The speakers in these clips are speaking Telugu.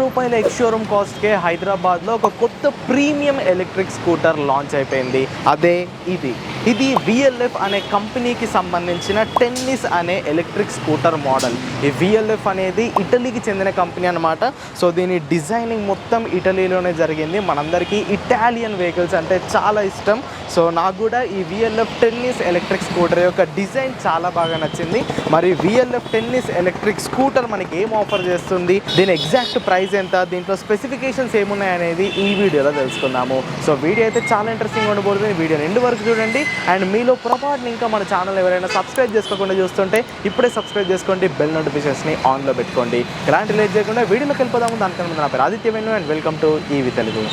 రూపాయల ఎక్స్ షోరూమ్ కాస్ట్కే హైదరాబాద్లో ఒక కొత్త ప్రీమియం ఎలక్ట్రిక్ స్కూటర్ లాంచ్ అయిపోయింది. అదే ఇది VLF అనే కంపెనీకి సంబంధించిన టెన్నిస్ అనే ఎలక్ట్రిక్ స్కూటర్ మోడల్. ఈ VLF అనేది ఇటలీకి చెందిన కంపెనీ అనమాట. సో దీని డిజైనింగ్ మొత్తం ఇటలీలోనే జరిగింది. మనందరికీ ఇటాలియన్ వెహికల్స్ అంటే చాలా ఇష్టం. సో నాకు కూడా ఈ VLF టెన్నిస్ ఎలక్ట్రిక్ స్కూటర్ యొక్క డిజైన్ చాలా బాగా నచ్చింది. మరి VLF టెన్నిస్ ఎలక్ట్రిక్ స్కూటర్ మనకి ఏం ఆఫర్ చేస్తుంది, దీని ఎగ్జాక్ట్ ప్రైస్ ఎంత, దీంట్లో స్పెసిఫికేషన్స్ ఏమున్నాయి అనేది ఈ వీడియోలో తెలుసుకుందాము. సో వీడియో అయితే చాలా ఇంట్రెస్టింగ్ ఉండబోతుంది. వీడియో ఎండ్ వరకు చూడండి. అండ్ మీలో పొరపాటుని ఇంకా మన ఛానల్ ఎవరైనా సబ్స్క్రైబ్ చేసుకోకుండా చూస్తుంటే ఇప్పుడే సబ్స్క్రైబ్ చేసుకోండి, బెల్ నోటిఫికేషన్స్ని ఆన్లో పెట్టుకోండి. ఇలాంటి లేట్ చేయకుండా వీడియోలోకి వెళ్ళిపోదాము. దానికన్నా ముందు నా పేరు Aditya Venu and welcome to EV Telugu.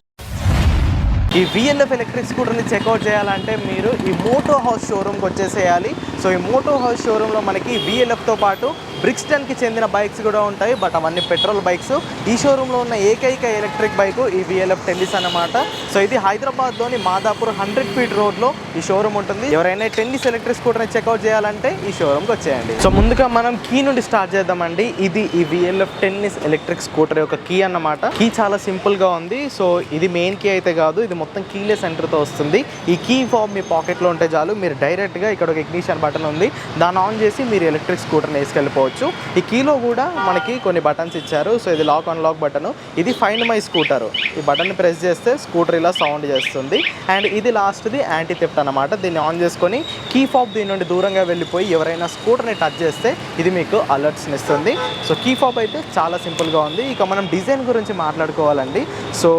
ఈ VLF ఎలక్ట్రిక్ స్కూటర్ని చెక్అవుట్ చేయాలంటే మీరు ఈ మోటో హౌస్ షోరూమ్కి వచ్చేసేయాలి. సో ఈ మోటో హౌస్ షోరూంలో మనకి VLFతో పాటు బ్రిక్స్టన్కి చెందిన బైక్స్ కూడా ఉంటాయి, బట్ అవన్నీ పెట్రోల్ బైక్స్. ఈ షోరూంలో ఉన్న ఏకైక ఎలక్ట్రిక్ బైక్ ఈ VLF టెన్నిస్ అన్నమాట. సో ఇది హైదరాబాద్లోని మాదాపూర్ 100 ఫీట్ రోడ్లో ఈ షోరూమ్ ఉంటుంది. ఎవరైనా టెన్నిస్ ఎలక్ట్రిక్ స్కూటర్ని చెక్అవుట్ చేయాలంటే ఈ షోరూమ్కి వచ్చేయండి. సో ముందుగా మనం కీ నుండి స్టార్ట్ చేద్దామండి. ఇది ఈ VLF టెన్నిస్ ఎలక్ట్రిక్ స్కూటర్ యొక్క కీ అన్నమాట. కీ చాలా సింపుల్గా ఉంది. సో ఇది మెయిన్ కీ అయితే కాదు, ఇది మొత్తం కీలెస్ సెంటర్తో వస్తుంది. ఈ కీ ఫామ్ మీ పాకెట్లో ఉంటే చాలు, మీరు డైరెక్ట్గా ఇక్కడ ఒక ఇగ్నిషన్ బటన్ ఉంది, దాన్ని ఆన్ చేసి మీరు ఎలక్ట్రిక్ స్కూటర్ని వేసుకెళ్ళిపోవచ్చు. ఈ కీలో కూడా మనకి కొన్ని బటన్స్ ఇచ్చారు. సో ఇది లాక్ అన్లాక్ బటన్, ఇది ఫైండ్ మై స్కూటర్. ఈ బటన్ ప్రెస్ చేస్తే స్కూటర్ ఇలా సౌండ్ చేస్తుంది. అండ్ ఇది లాస్ట్ది యాంటీ థెఫ్ట్ అనమాట. దీన్ని ఆన్ చేసుకొని కీ ఫాబ్ దీని నుండి దూరంగా వెళ్ళిపోయి ఎవరైనా స్కూటర్ని టచ్ చేస్తే ఇది మీకు అలర్ట్స్ని ఇస్తుంది. సో కీ ఫాబ్ అయితే చాలా సింపుల్గా ఉంది. ఇక మనం డిజైన్ గురించి మాట్లాడుకోవాలండి. సో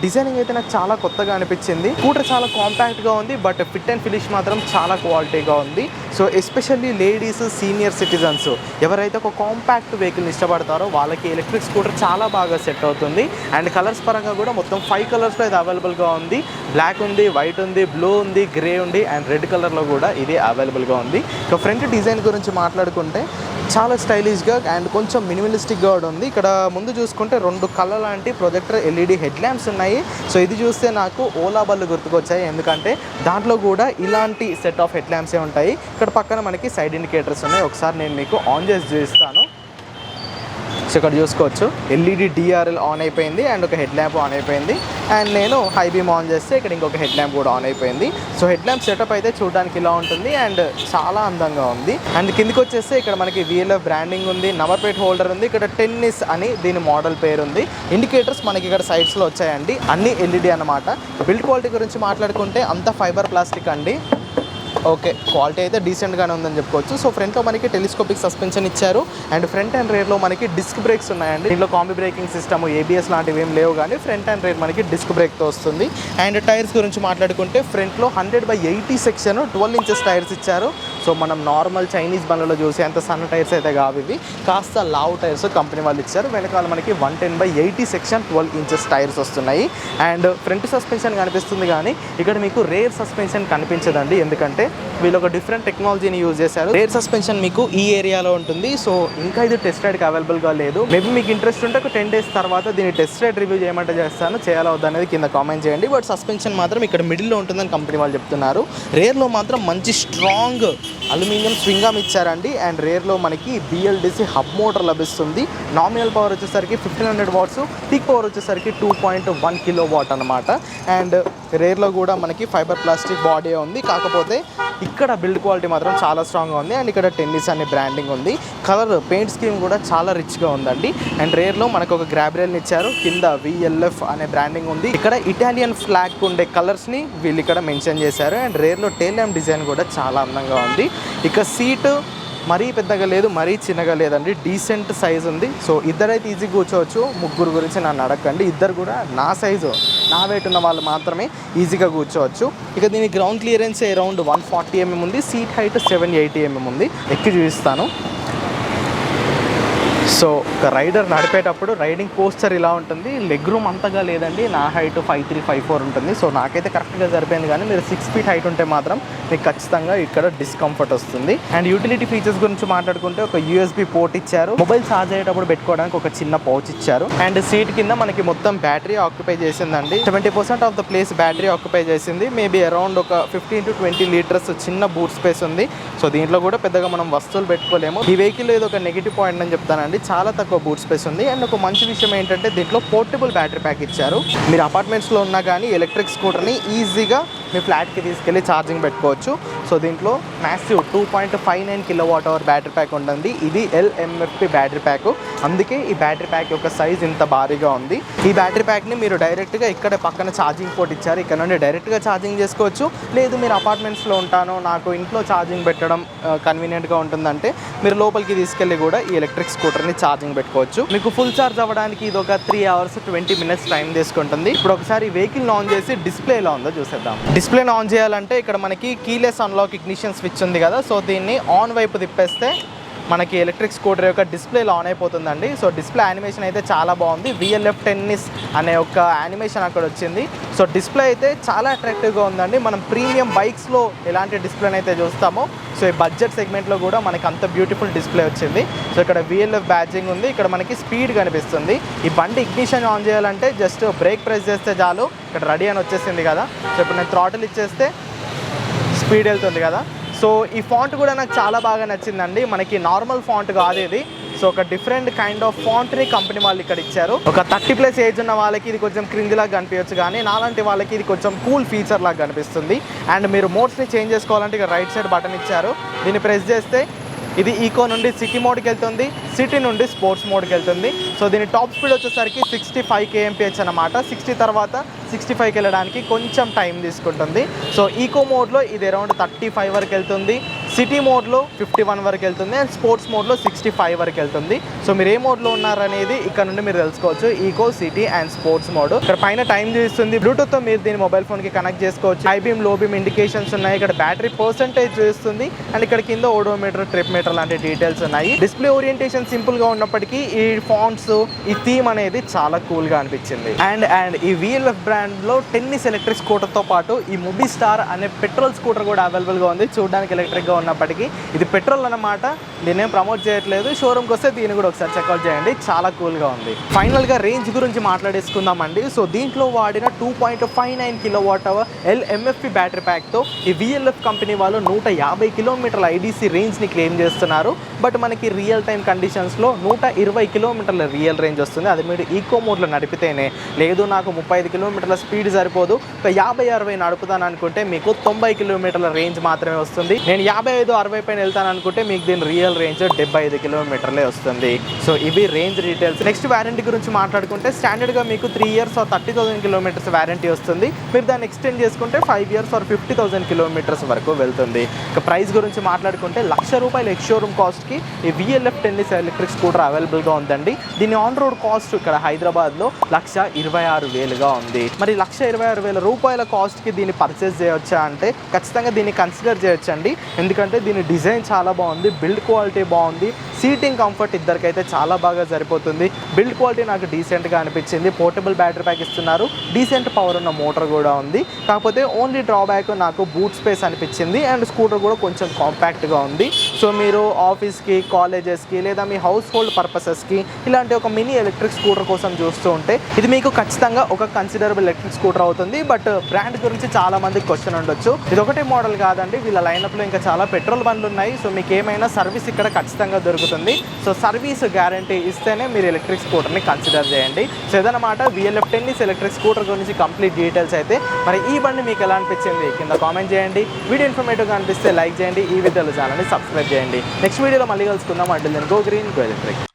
డిజైనింగ్ అయితే నాకు చాలా కొత్తగా అనిపించింది. స్కూటర్ చాలా కాంపాక్ట్గా ఉంది, బట్ ఫిట్ అండ్ ఫినిష్ మాత్రం చాలా క్వాలిటీగా ఉంది. So especially ladies, senior citizens ఎవరైతే ఒక కాంపాక్ట్ వెహికల్ని ఇష్టపడతారో వాళ్ళకి ఎలక్ట్రిక్ స్కూటర్ చాలా బాగా సెట్ అవుతుంది. అండ్ కలర్స్ పరంగా కూడా మొత్తం 5 కలర్స్లో ఇది అవైలబుల్గా ఉంది. బ్లాక్ ఉంది, వైట్ ఉంది, బ్లూ ఉంది, గ్రే ఉంది, అండ్ రెడ్ కలర్లో కూడా ఇది అవైలబుల్గా ఉంది. ఇక ఫ్రంట్ డిజైన్ గురించి మాట్లాడుకుంటే చాలా స్టైలిష్గా అండ్ కొంచెం మినిమలిస్టిక్గా కూడా ఉంది. ఇక్కడ ముందు చూసుకుంటే 2 కలర్ లాంటి ప్రొజెక్టర్ LED హెడ్ ల్యాంప్స్ ఉన్నాయి. సో ఇది చూస్తే నాకు ఓలా బళ్ళు గుర్తుకొచ్చాయి, ఎందుకంటే దాంట్లో కూడా ఇలాంటి సెట్ ఆఫ్ హెడ్ ల్యాంప్సే ఉంటాయి. ఇక్కడ పక్కన మనకి సైడ్ ఇండికేటర్స్ ఉన్నాయి. ఒకసారి నేను మీకు ఆన్ చేసి చూపిస్తాను. సో ఇక్కడ చూసుకోవచ్చు LED DRL ఆన్ అయిపోయింది అండ్ ఒక హెడ్ ల్యాంప్ ఆన్ అయిపోయింది. అండ్ నేను హై బీమ్ ఆన్ చేస్తే ఇక్కడ ఇంకొక హెడ్ ల్యాంప్ కూడా ఆన్ అయిపోయింది. సో హెడ్ ల్యాంప్ సెటప్ అయితే చూడడానికి ఇలా ఉంటుంది అండ్ చాలా అందంగా ఉంది. అండ్ కిందికి వచ్చేస్తే ఇక్కడ మనకి VLF బ్రాండింగ్ ఉంది, నంబర్ ప్లేట్ హోల్డర్ ఉంది, ఇక్కడ టెన్నిస్ అని దీని మోడల్ పేరు ఉంది. ఇండికేటర్స్ మనకి ఇక్కడ సైడ్స్లో వచ్చాయండి, అన్ని LED అన్నమాట. బిల్డ్ క్వాలిటీ గురించి మాట్లాడుకుంటే అంతా ఫైబర్ ప్లాస్టిక్ అండి. ఓకే, క్వాలిటీ అయితే డీసెంట్గానే ఉందని చెప్పుకోవచ్చు. సో ఫ్రంట్లో మనకి టెలిస్కోపిక్ సస్పెన్షన్ ఇచ్చారు అండ్ ఫ్రంట్ అండ్ రేర్లో మనకి డిస్క్ బ్రేక్స్ ఉన్నాయండి. దీంట్లో కాంబీ బ్రేకింగ్ సిస్టమ్, ABS లాంటివి ఏం లేవు, కానీ ఫ్రంట్ అండ్ రేర్ మనకి డిస్క్ బ్రేక్తో వస్తుంది. అండ్ టైర్స్ గురించి మాట్లాడుకుంటే ఫ్రంట్లో 100/80 సెక్షన్ 12 ఇంచెస్ టైర్స్ ఇచ్చారు. సో మనం నార్మల్ చైనీస్ బండ్లలో చూసే అంత సన్న టైర్స్ అయితే కావు, ఇవి కాస్త లావు టైర్స్ కంపెనీ వాళ్ళు ఇచ్చారు. వెనకాల మనకి 110/80 సెక్షన్ 12 ఇంచెస్ టైర్స్ వస్తున్నాయి. అండ్ ఫ్రంట్ సస్పెన్షన్ కనిపిస్తుంది, కానీ ఇక్కడ మీకు రేర్ సస్పెన్షన్ కనిపించదండి, ఎందుకంటే వీళ్ళు ఒక డిఫరెంట్ టెక్నాలజీని యూజ్ చేశారు. రేర్ సస్పెన్షన్ మీకు ఈ ఏరియాలో ఉంటుంది. సో ఇంకా ఇది టెస్ట్ రైడ్కి అవైలబుల్గా లేదు. మేబీ మీకు ఇంట్రెస్ట్ ఉంటే ఒక 10 డేస్ తర్వాత దీన్ని టెస్ట్ రైడ్ రివ్యూ చేయమంటే చేస్తాను, చేయాలా వద్దా అనేది కింద కామెంట్ చేయండి. బట్ సస్పెన్షన్ మాత్రం ఇక్కడ మిడిల్లో ఉంటుందని కంపెనీ వాళ్ళు చెప్తున్నారు. రేర్లో మాత్రం మంచి స్ట్రాంగ్ అల్యూమినియం స్వింగ్ ఆర్మ్ ఇచ్చారండి. అండ్ రేర్లో మనకి BLDC హబ్ మోటార్ లభిస్తుంది. నామినల్ పవర్ వచ్చేసరికి 1500 వాట్స్, పీక్ పవర్ వచ్చేసరికి 2.1 కిలోవాట్ అనమాట. అండ్ రేర్లో కూడా మనకి ఫైబర్ ప్లాస్టిక్ బాడీ ఉంది, కాకపోతే ఇక్కడ బిల్డ్ క్వాలిటీ మాత్రం చాలా స్ట్రాంగ్గా ఉంది. అండ్ ఇక్కడ టెన్నిస్ అనే బ్రాండింగ్ ఉంది. కలర్ పెయింట్ స్కీమ్ కూడా చాలా రిచ్గా ఉందండి. అండ్ రేర్లో మనకు ఒక గ్రాబ్ రైల్ని ఇచ్చారు, కింద VLF అనే బ్రాండింగ్ ఉంది. ఇక్కడ ఇటాలియన్ ఫ్లాగ్ ఉండే కలర్స్ని వీళ్ళు ఇక్కడ మెన్షన్ చేశారు. అండ్ రేర్లో టెయిల్ ల్యాంప్ డిజైన్ కూడా చాలా అందంగా ఉంది. ఇక సీటు మరీ పెద్దగా లేదు, మరీ చిన్నగా లేదండి, డీసెంట్ సైజ్ ఉంది. సో ఇద్దరైతే ఈజీగా కూర్చోవచ్చు. ముగ్గురు గురించి నన్ను అడగండి, ఇద్దరు కూడా నా సైజు, నా వెయిట్ ఉన్న వాళ్ళు మాత్రమే ఈజీగా కూర్చోవచ్చు. ఇక దీని గ్రౌండ్ క్లియరెన్స్ అరౌండ్ 140 mm ఉంది, సీట్ హైట్ 780 mm ఉంది. ఎక్కి చూపిస్తాను. సో ఒక రైడర్ నడిపేటప్పుడు రైడింగ్ పోస్చర్ ఇలా ఉంటుంది. లెగ్ రూమ్ అంతగా లేదండి, నా హైట్ 5'3", 5'4" ఉంటుంది. సో నాకైతే కరెక్ట్గా సరిపోయింది, కానీ మీరు 6 feet హైట్ ఉంటే మాత్రం మీకు ఖచ్చితంగా ఇక్కడ డిస్కంఫర్ట్ వస్తుంది. అండ్ యూటిలిటీ ఫీచర్స్ గురించి మాట్లాడుకుంటే ఒక USB పోర్ట్ ఇచ్చారు, మొబైల్ ఛార్జ్ అయ్యేటప్పుడు పెట్టుకోవడానికి ఒక చిన్న పౌచ్ ఇచ్చారు. అండ్ సీట్ కింద మనకి మొత్తం బ్యాటరీ ఆక్యుపై చేసిందండి. 70% of the place battery occupy చేసింది. మేబీ అరౌండ్ ఒక 15 to 20 లీటర్స్ చిన్న బూట్ స్పేస్ ఉంది. సో దీంట్లో కూడా పెద్దగా మనం వస్తువులు పెట్టుకోలేము. ఈ వెహికల్ ఏదో ఒక నెగిటివ్ పాయింట్ అని చెప్తానండి, చాలా తక్కువ బూట్ స్పేస్ ఉంది. అండ్ ఒక మంచి విషయం ఏంటంటే దీంట్లో పోర్టబుల్ బ్యాటరీ ప్యాక్ ఇచ్చారు. మీరు అపార్ట్మెంట్స్లో ఉన్నా కానీ ఎలక్ట్రిక్ స్కూటర్ని ఈజీగా మీ ఫ్లాట్కి తీసుకెళ్ళి ఛార్జింగ్ పెట్టుకోవచ్చు. సో దీంట్లో మ్యాసివ్ 2.59 kWh బ్యాటరీ ప్యాక్ ఉంటుంది. ఇది LMFP బ్యాటరీ ప్యాక్, అందుకే ఈ బ్యాటరీ ప్యాక్ యొక్క సైజ్ ఇంత భారీగా ఉంది. ఈ బ్యాటరీ ప్యాక్ని మీరు డైరెక్ట్గా ఇక్కడ పక్కన ఛార్జింగ్ పోర్ట్ ఇచ్చారు, ఇక్కడ నుండి డైరెక్ట్గా ఛార్జింగ్ చేసుకోవచ్చు. లేదు మీరు అపార్ట్మెంట్స్లో ఉంటాను, నాకు ఇంట్లో ఛార్జింగ్ పెట్టడం కన్వీనియంట్గా ఉంటుందంటే మీరు లోపలికి తీసుకెళ్ళి కూడా ఈ ఎలక్ట్రిక్ స్కూటర్ని ఛార్జింగ్ పెట్టుకోవచ్చు. మీకు ఫుల్ ఛార్జ్ అవ్వడానికి ఇది ఒక 3 hours 20 minutes టైం తీసుకుంటుంది. ఇప్పుడు ఒకసారి వెహికల్ ఆన్ చేసి డిస్ప్లే ఎలా ఉందో చూసేద్దాం. డిస్ప్లేని ఆన్ చేయాలంటే ఇక్కడ మనకి కీలెస్ అన్లాక్ ఇగ్నిషన్ స్విచ్ ఉంది కదా, సో దీన్ని ఆన్ వైపు తిప్పేస్తే మనకి ఎలక్ట్రిక్ స్కూటర్ యొక్క డిస్ప్లేలో ఆన్ అయిపోతుందండి. సో డిస్ప్లే యానిమేషన్ అయితే చాలా బాగుంది. VLF టెన్నిస్ అనే ఒక యానిమేషన్ అక్కడ వచ్చింది. సో డిస్ప్లే అయితే చాలా అట్రాక్టివ్గా ఉందండి. మనం ప్రీమియం బైక్స్లో ఎలాంటి డిస్ప్లేని అయితే చూస్తామో సో ఈ బడ్జెట్ సెగ్మెంట్లో కూడా మనకి అంత బ్యూటిఫుల్ డిస్ప్లే వచ్చింది. సో ఇక్కడ VLF బ్యాడ్జింగ్ ఉంది, ఇక్కడ మనకి స్పీడ్ కనిపిస్తుంది. ఈ బండి ఇగ్నిషన్ ఆన్ చేయాలంటే జస్ట్ బ్రేక్ ప్రెస్ చేస్తే చాలు, ఇక్కడ రెడీ అని వచ్చేసింది కదా. సో ఇప్పుడు నేను థ్రాటిల్ ఇచ్చేస్తే స్పీడ్ వెళ్తుంది కదా. సో ఈ ఫాంట్ కూడా నాకు చాలా బాగా నచ్చిందండి. మనకి నార్మల్ ఫాంట్ కాదు ఇది. సో ఒక డిఫరెంట్ కైండ్ ఆఫ్ ఫాంట్ని కంపెనీ వాళ్ళు ఇక్కడ ఇచ్చారు. ఒక 30+ ఏజ్ ఉన్న వాళ్ళకి ఇది కొంచెం క్రింజ్ లాగా కనిపించచ్చు, కానీ నాలాంటి వాళ్ళకి ఇది కొంచెం కూల్ ఫీచర్ లాగా కనిపిస్తుంది. అండ్ మీరు మోడ్స్ని చేంజ్ చేసుకోవాలంటే ఇక్కడ రైట్ సైడ్ బటన్ ఇచ్చారు, దీన్ని ప్రెస్ చేస్తే ఇది ఈకో నుండి సిటీ మోడ్కి వెళ్తుంది, సిటీ నుండి స్పోర్ట్స్ మోడ్కి వెళ్తుంది. సో దీని టాప్ స్పీడ్ వచ్చేసరికి 65 kmph అనమాట. 60 తర్వాత 65కి వెళ్ళడానికి కొంచెం టైం తీసుకుంటుంది. సో ఈకో మోడ్లో ఇది అరౌండ్ 35 వరకు వెళ్తుంది, సిటీ మోడ్లో 51 వరకు వెళ్తుంది, అండ్ స్పోర్ట్స్ మోడ్లో 65 వరకు వెళ్తుంది. సో మీరు ఏ మోడ్లో ఉన్నారనేది ఇక్కడ నుండి మీరు తెలుసుకోవచ్చు. Eco, city and sports mode. ఇక్కడ పైన టైం చూస్తుంది, బ్లూటూత్తో మీరు దీన్ని మొబైల్ ఫోన్కి కనెక్ట్ చేసుకోవచ్చు. హై బీమ్, లో బీమ్ ఇండికేషన్స్ ఉన్నాయి, ఇక్కడ బ్యాటరీ పర్సెంటేజ్ చూస్తుంది, అండ్ ఇక్కడ కింద ఓడోమీటర్, ట్రిప్ మీటర్ లాంటి డీటెయిల్స్ ఉన్నాయి. డిస్ప్లే ఓరియంటేషన్ సింపుల్గా ఉన్నప్పటికీ ఈ ఫాంట్స్, ఈ థీమ్ అనేది చాలా కూల్గా అనిపించింది. అండ్ ఈ VLF బ్రాండ్లో టెన్నిస్ ఎలక్ట్రిక్ స్కూటర్తో పాటు ఈ మొబీ స్టార్ అనే పెట్రోల్ స్కూటర్ కూడా అవైలబుల్గా ఉంది. చూడడానికి ఎలక్ట్రిక్గా ఉన్నప్పటికీ ఇది పెట్రోల్ అన్నమాట, దీన్ని ఏం ప్రమోట్ చేయట్లేదు. షోరూమ్కి వస్తే దీన్ని కూడా ఒకసారి చెక్అవుట్ చేయండి, చాలా కూల్గా ఉంది. ఫైనల్గా రేంజ్ గురించి మాట్లాడేసుకుందామండి. సో దీంట్లో వాడిన 2.59 kWh LMFP బ్యాటరీ ప్యాక్తో ఈ VLF కంపెనీ వాళ్ళు 150 km IDC రేంజ్ని క్లెయిమ్ చేస్తున్నారు. బట్ మనకి రియల్ టైం కండిషన్స్లో 120 km రియల్ రేంజ్ వస్తుంది. అది మీరు ఈకో మోడ్లో నడిపితేనే. లేదు నాకు 35 km స్పీడ్ సరిపోదు, ఒక 50-60 నడుపుతాను అనుకుంటే మీకు 90 km రేంజ్ మాత్రమే వస్తుంది. నేను 55-60 పైన వెళ్తాను అనుకుంటే మీకు దీని రియల్ రేంజ్ 75 km వస్తుంది. సో ఇవి రేంజ్ డీటెయిల్స్. నెక్స్ట్ వారంటీ గురించి మాట్లాడుకుంటే స్టాండర్డ్గా మీకు 3 years or 30,000 km వారంటీ వస్తుంది. మీరు దాన్ని ఎక్స్టెండ్ చేసుకుంటే 5 years or 50,000 km వరకు వెళ్తుంది. ఇక ప్రైస్ గురించి మాట్లాడుకుంటే ₹1,00,000 ఎక్స్ షోరూమ్ కాస్ట్కి ఈ VLF టెన్నిస్ ఎలక్ట్రిక్ స్కూటర్ అవైలబుల్గా ఉందండి. దీని ఆన్ రోడ్ కాస్ట్ ఇక్కడ హైదరాబాద్లో ₹126,000గా ఉంది. మరి ₹126,000 కాస్ట్కి దీన్ని పర్చేస్ చేయొచ్చా అంటే ఖచ్చితంగా దీన్ని కన్సిడర్ చేయొచ్చండి. ఎందుకంటే దీని డిజైన్ చాలా బాగుంది, బిల్డ్ క్వాలిటీ బాగుంది, సీటింగ్ కంఫర్ట్ ఇద్దరికైతే చాలా బాగా సరిపోతుంది. బిల్డ్ క్వాలిటీ నాకు డీసెంట్గా అనిపించింది. పోర్టబుల్ బ్యాటరీ ప్యాక్ ఇస్తున్నారు, డీసెంట్ పవర్ ఉన్న మోటార్ కూడా ఉంది. కాకపోతే ఓన్లీ డ్రాబ్యాక్ నాకు బూట్ స్పేస్ అనిపించింది, అండ్ స్కూటర్ కూడా కొంచెం కాంపాక్ట్గా ఉంది. సో మీరు ఆఫీస్కి, కాలేజెస్కి లేదా మీ హౌస్ హోల్డ్ పర్పసెస్కి ఇలాంటి ఒక మినీ ఎలక్ట్రిక్ స్కూటర్ కోసం చూస్తూ ఉంటే ఇది మీకు ఖచ్చితంగా ఒక కన్సిడరబుల్ ఎలక్ట్రిక్ స్కూటర్ అవుతుంది. బట్ బ్రాండ్ గురించి చాలా మందికి క్వశ్చన్ ఉండొచ్చు. ఇది ఒకటే మోడల్ కాదండి, వీళ్ళ లైనప్లో ఇంకా చాలా పెట్రోల్ బండ్లు ఉన్నాయి. సో మీకు ఏమైనా సర్వీస్ ఇక్కడ ఖచ్చితంగా దొరుకుతుంది. సో సర్వీస్ గ్యారంటీ ఇస్తేనే మీరు ఎలక్ట్రిక్ స్కూటర్ని కన్సిడర్ చేయండి. సో ఇదన్నమాట VLF టెన్నిస్ ఎలక్ట్రిక్ స్కూటర్ గురించి కంప్లీట్ డీటెయిల్స్ అయితే. మరి ఈ బండి మీకు ఎలా అనిపించింది కింద కామెంట్ చేయండి. వీడియో ఇన్ఫర్మేటివ్గా అనిపిస్తే లైక్ చేయండి, ఈ వీడియోలో ఛానల్ని సబ్స్క్రైబ్ చేయండి. నెక్స్ట్ వీడియోలో మళ్ళీ కలుసుకుందాం. Until then go green, go electric.